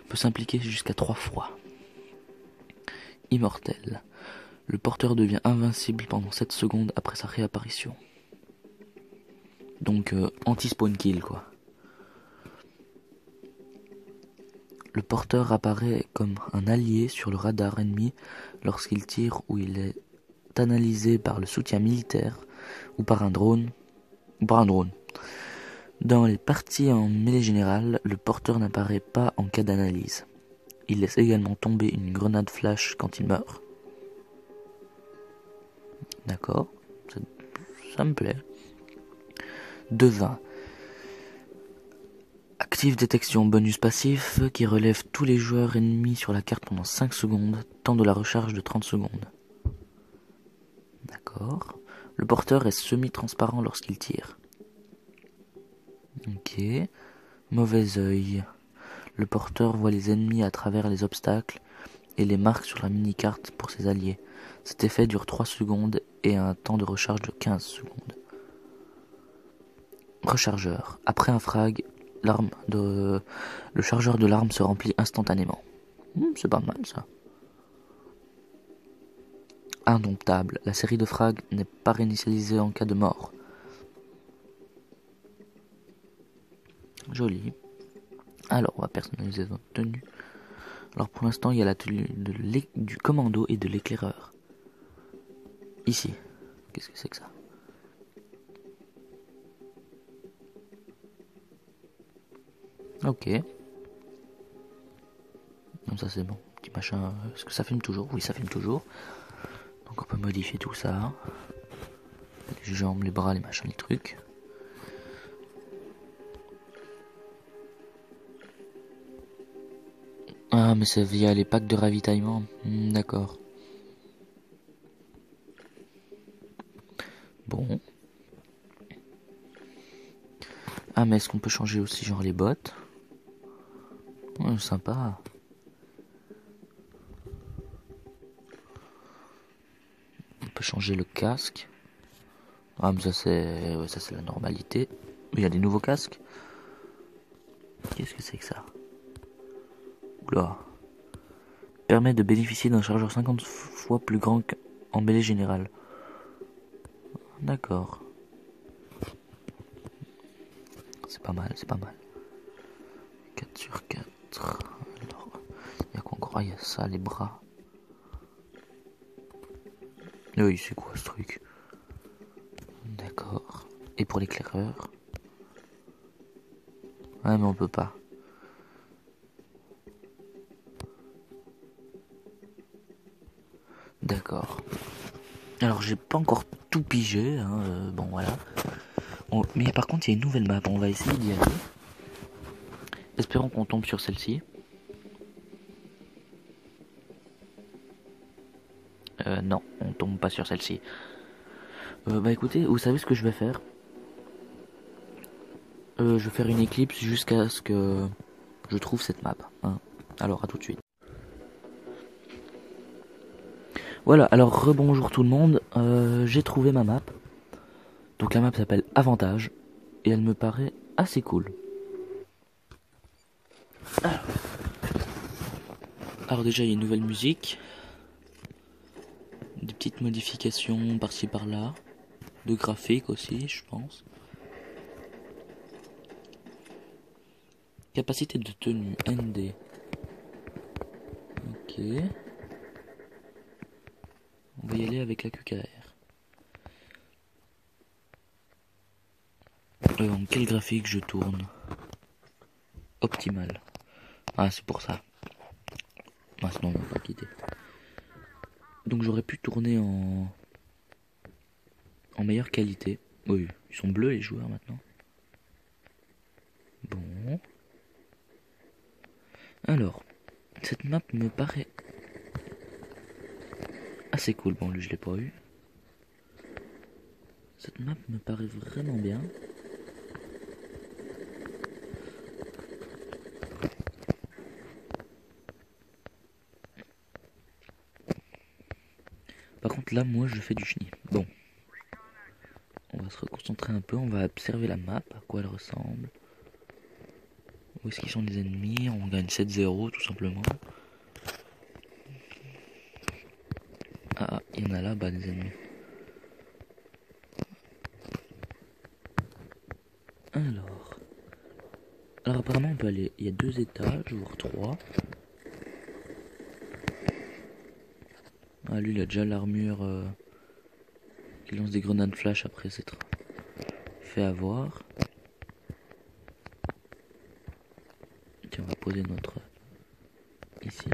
peut s'impliquer jusqu'à 3 fois. Immortel. Le porteur devient invincible pendant 7 secondes après sa réapparition. Donc anti-spawn kill quoi. Le porteur apparaît comme un allié sur le radar ennemi lorsqu'il tire ou il est analysé par le soutien militaire ou par un drone. Dans les parties en mêlée générale, le porteur n'apparaît pas en cas d'analyse. Il laisse également tomber une grenade flash quand il meurt. D'accord, ça me plaît. Devin. Active détection bonus passif qui relève tous les joueurs ennemis sur la carte pendant 5 secondes, temps de la recharge de 30 secondes. D'accord. Le porteur est semi-transparent lorsqu'il tire. Ok. Mauvais œil. Le porteur voit les ennemis à travers les obstacles et les marque sur la mini-carte pour ses alliés. Cet effet dure 3 secondes et a un temps de recharge de 15 secondes. Rechargeur. Après un frag, le chargeur de l'arme se remplit instantanément. C'est pas mal ça. Indomptable. La série de frags n'est pas réinitialisée en cas de mort. Joli. Alors, on va personnaliser notre tenue. Alors, pour l'instant, il y a la tenue du commando et de l'éclaireur. Ici. Qu'est-ce que c'est que ça? Ok. Comme ça, c'est bon. Petit machin. Est-ce que ça filme toujours? Oui, ça filme toujours. Donc, on peut modifier tout ça. Les jambes, les bras, les machins, les trucs. Ah, mais c'est via les packs de ravitaillement. D'accord. Bon. Ah, mais est-ce qu'on peut changer aussi, genre, les bottes? Sympa. On peut changer le casque. Ah, mais ça, c'est la normalité. Il y a des nouveaux casques. Qu'est-ce que c'est que ça? Oula. Permet de bénéficier d'un chargeur 50 fois plus grand qu'en mêlée générale. D'accord. C'est pas mal, c'est pas mal. 4 sur 4. Alors, il y a quoi encore? Il y a ça, les bras. Oui, c'est quoi ce truc? D'accord. Et pour l'éclaireur? Ouais, mais on peut pas. D'accord. Alors, j'ai pas encore tout pigé, hein, bon voilà. Mais par contre, il y a une nouvelle map, on va essayer d'y aller. Espérons qu'on tombe sur celle-ci. Non, on tombe pas sur celle-ci. Bah écoutez, vous savez ce que je vais faire? Je vais faire une éclipse jusqu'à ce que je trouve cette map. Hein. Alors, à tout de suite. Voilà, alors rebonjour tout le monde. J'ai trouvé ma map. Donc la map s'appelle Avantage. Et elle me paraît assez cool. Alors déjà, il y a une nouvelle musique. Des petites modifications par-ci par-là. De graphique aussi, je pense. Capacité de tenue, ND. Ok. On va y aller avec la QKR. Quel graphique je tourne? Optimal. Ah, c'est pour ça. Ah, sinon on va pas quitter. Donc j'aurais pu tourner en meilleure qualité. Oui, ils sont bleus les joueurs maintenant. Bon. Alors, cette map me paraît assez cool. Bon, lui je l'ai pas eu. Cette map me paraît vraiment bien. Par contre là, moi je fais du chenille. Bon. On va se reconcentrer un peu, on va observer la map, à quoi elle ressemble. Où est-ce qu'ils sont les ennemis? On gagne 7-0 tout simplement. Ah, il y en a là-bas des ennemis. Alors apparemment on peut aller, il y a 2 étages, voire 3. Ah lui il a déjà l'armure qui lance des grenades flash après s'être fait avoir. Tiens, on va poser notre ici.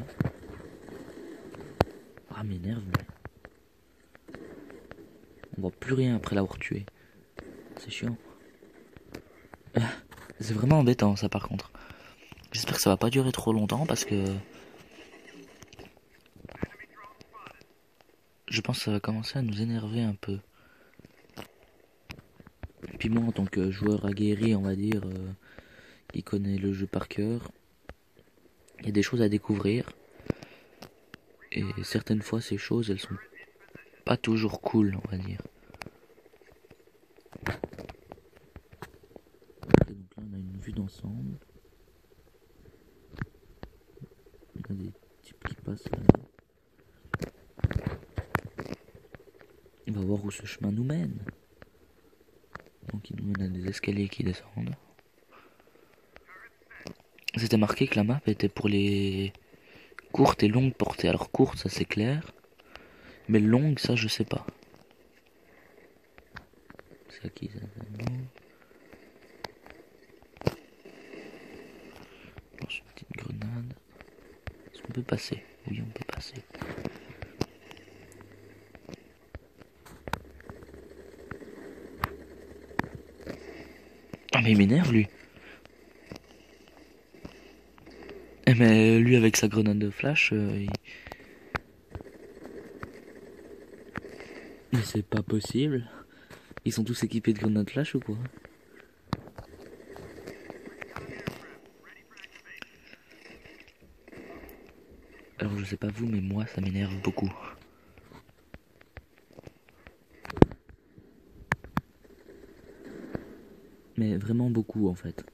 Ah m'énerve mais on voit plus rien après l'avoir tué. C'est chiant. C'est vraiment embêtant ça par contre. J'espère que ça va pas durer trop longtemps parce que je pense que ça va commencer à nous énerver un peu. Et puis moi en tant que joueur aguerri on va dire, qui connaît le jeu par cœur, il y a des choses à découvrir. Et certaines fois ces choses elles sont pas toujours cool on va dire. Et donc là on a une vue d'ensemble. Il y a des types qui passent là. On va voir où ce chemin nous mène. Donc il nous mène à des escaliers qui descendent. C'était marqué que la map était pour les courtes et longues portées. Alors courte ça c'est clair. Mais longue ça je sais pas. C'est à qui ça? Lance une petite grenade. Est-ce qu'on peut passer? Oui on peut passer. Ah mais il m'énerve lui. Mais lui avec sa grenade de flash, mais c'est pas possible. Ils sont tous équipés de grenades flash ou quoi? Alors je sais pas vous mais moi ça m'énerve beaucoup. Mais vraiment beaucoup en fait.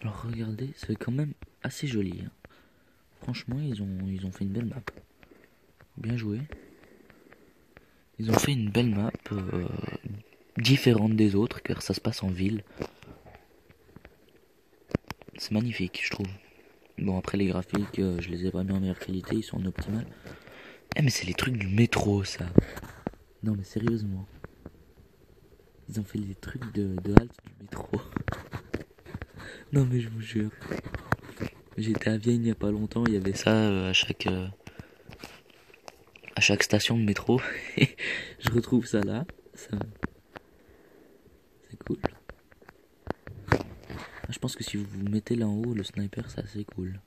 Alors regardez, c'est quand même assez joli. Hein. Franchement, ils ont fait une belle map. Bien joué. Ils ont fait une belle map différente des autres car ça se passe en ville. C'est magnifique, je trouve. Bon, après les graphiques, je les ai pas mis en meilleure qualité, ils sont en optimal. Eh mais c'est les trucs du métro ça. Non mais sérieusement. Ils ont fait les trucs de halte du métro. Non mais je vous jure. J'étais à Vienne il y a pas longtemps, il y avait ça à chaque station de métro. Je retrouve ça là. Ça... C'est cool. Je pense que si vous vous mettez là en haut, le sniper c'est assez cool.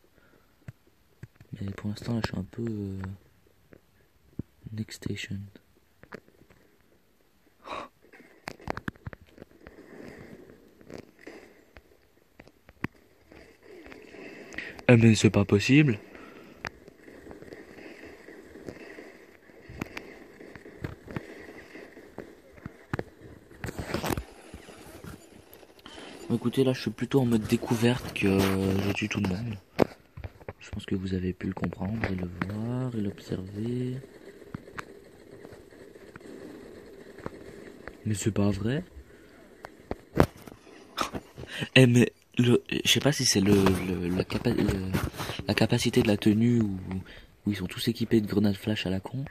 Mais pour l'instant là je suis un peu... Next station. Ah mais c'est pas possible. Écoutez là je suis plutôt en mode découverte que je tue tout le monde. Je pense que vous avez pu le comprendre et le voir et l'observer. Mais c'est pas vrai. Eh mais je sais pas si c'est la capacité de la tenue où ils sont tous équipés de grenades flash à la con.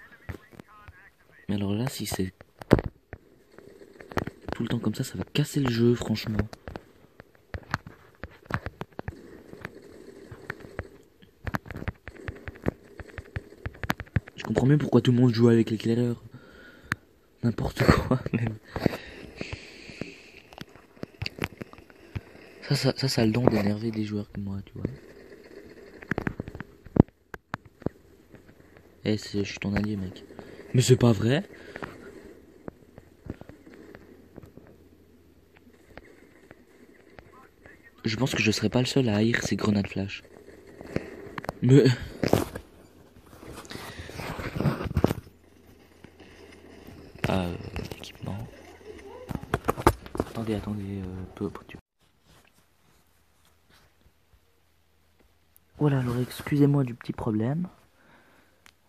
Mais alors là si c'est tout le temps comme ça va casser le jeu franchement. Je comprends mieux pourquoi tout le monde joue avec l'éclaireur. N'importe quoi même. Ça a le don d'énerver des joueurs comme moi, tu vois. Eh, je suis ton allié, mec. Mais c'est pas vrai. Je pense que je serais pas le seul à haïr ces grenades flash. Mais... équipement. attendez, Voilà, alors excusez-moi du petit problème.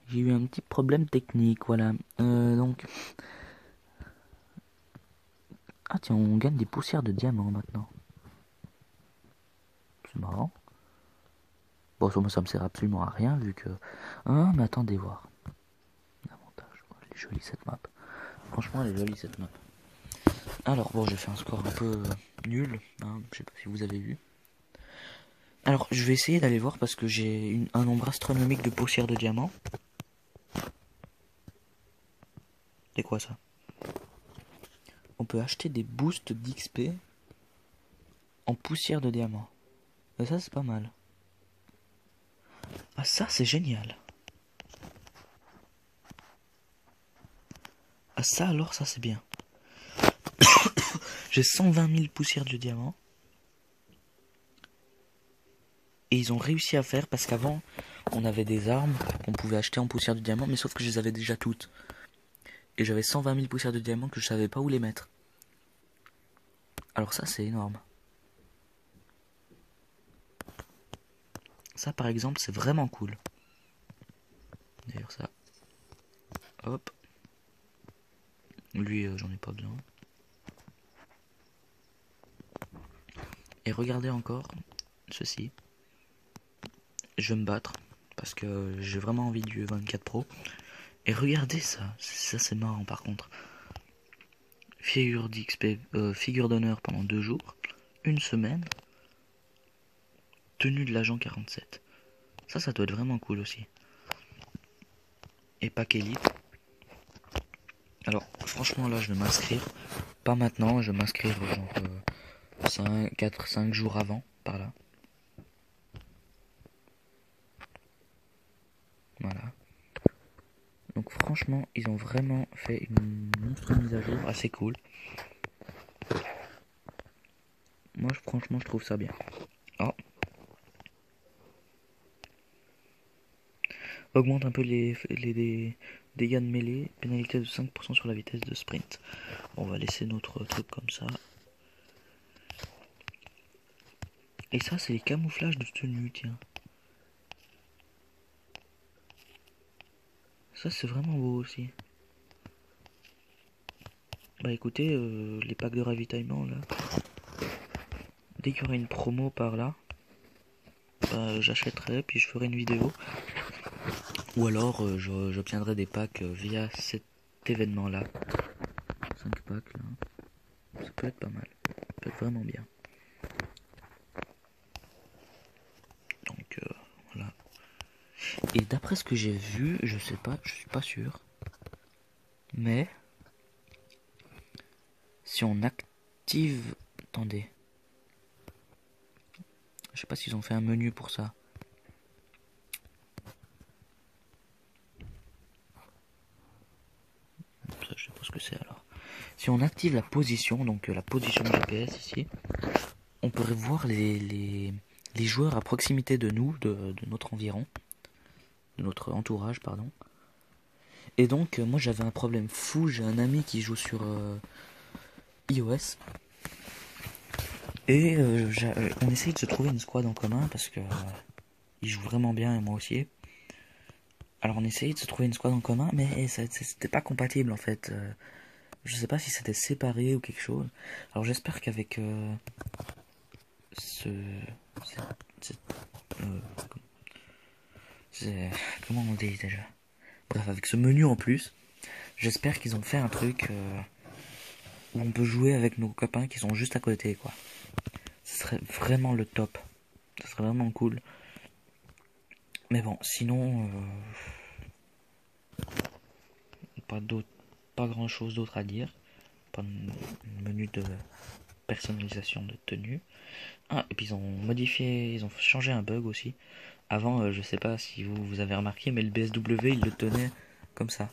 J'ai eu un petit problème technique, voilà. Donc... Ah tiens, on gagne des poussières de diamants maintenant. C'est marrant. Bon, ça me sert absolument à rien vu que... Ah, mais attendez voir. L'avantage, elle est jolie cette map. Franchement, elle est jolie cette map. Alors, bon, j'ai fait un score un peu nul. Hein, je sais pas si vous avez vu. Alors, je vais essayer d'aller voir parce que j'ai un nombre astronomique de poussières de diamants. C'est quoi ça? On peut acheter des boosts d'XP en poussière de diamants. Et ça, c'est pas mal. Ah, ça, c'est génial. Ah, ça, alors, ça, c'est bien. J'ai 120 000 poussières de diamants. Et ils ont réussi à faire parce qu'avant, on avait des armes qu'on pouvait acheter en poussière de diamant, mais sauf que je les avais déjà toutes. Et j'avais 120 000 poussières de diamant que je savais pas où les mettre. Alors ça, c'est énorme. Ça, par exemple, c'est vraiment cool. D'ailleurs, ça... Hop. Lui, j'en ai pas besoin. Et regardez encore ceci. Je vais me battre parce que j'ai vraiment envie du 24 Pro. Et regardez ça. Ça, c'est marrant par contre. Figure d'XP, figure d'honneur pendant 2 jours. 1 semaine. Tenue de l'agent 47. Ça doit être vraiment cool aussi. Et pack élite. Alors, franchement, là, je vais m'inscrire. Pas maintenant, je vais m'inscrire genre 4-5 jours avant, par là. Voilà. Donc franchement, ils ont vraiment fait une monstre mise à jour assez cool. Moi, franchement, je trouve ça bien. Oh. Augmente un peu les dégâts de mêlée. Pénalité de 5% sur la vitesse de sprint. On va laisser notre truc comme ça. Et ça, c'est les camouflages de tenue, tiens. Ça, c'est vraiment beau aussi. Bah écoutez, les packs de ravitaillement, là. Dès qu'il y aura une promo par là, bah, j'achèterai, puis je ferai une vidéo. Ou alors, j'obtiendrai des packs via cet événement-là. 5 packs, là. Ça peut être pas mal. Ça peut être vraiment bien. Donc, voilà. Et d'après ce que j'ai vu, je sais pas, je suis pas sûr. Mais si on active... Attendez. Je sais pas s'ils ont fait un menu pour ça. Ça, je sais pas ce que c'est alors. Si on active la position, donc la position GPS ici, on pourrait voir les joueurs à proximité de nous, de notre environ. De notre entourage, pardon. Et donc, moi j'avais un problème fou. J'ai un ami qui joue sur iOS. Et on essaye de se trouver une squad en commun parce que il joue vraiment bien et moi aussi. Alors on essayait de se trouver une squad en commun, mais c'était pas compatible en fait. Je sais pas si c'était séparé ou quelque chose. Alors j'espère qu'avec comment on dit déjà? Bref, avec ce menu en plus, j'espère qu'ils ont fait un truc où on peut jouer avec nos copains qui sont juste à côté, quoi. Ce serait vraiment le top. Ce serait vraiment cool. Mais bon, sinon, pas grand chose d'autre à dire. Pas de menu de personnalisation de tenue. Ah, et puis ils ont modifié, ils ont changé un bug aussi. Avant, je sais pas si vous avez remarqué, mais le BSW il le tenait comme ça.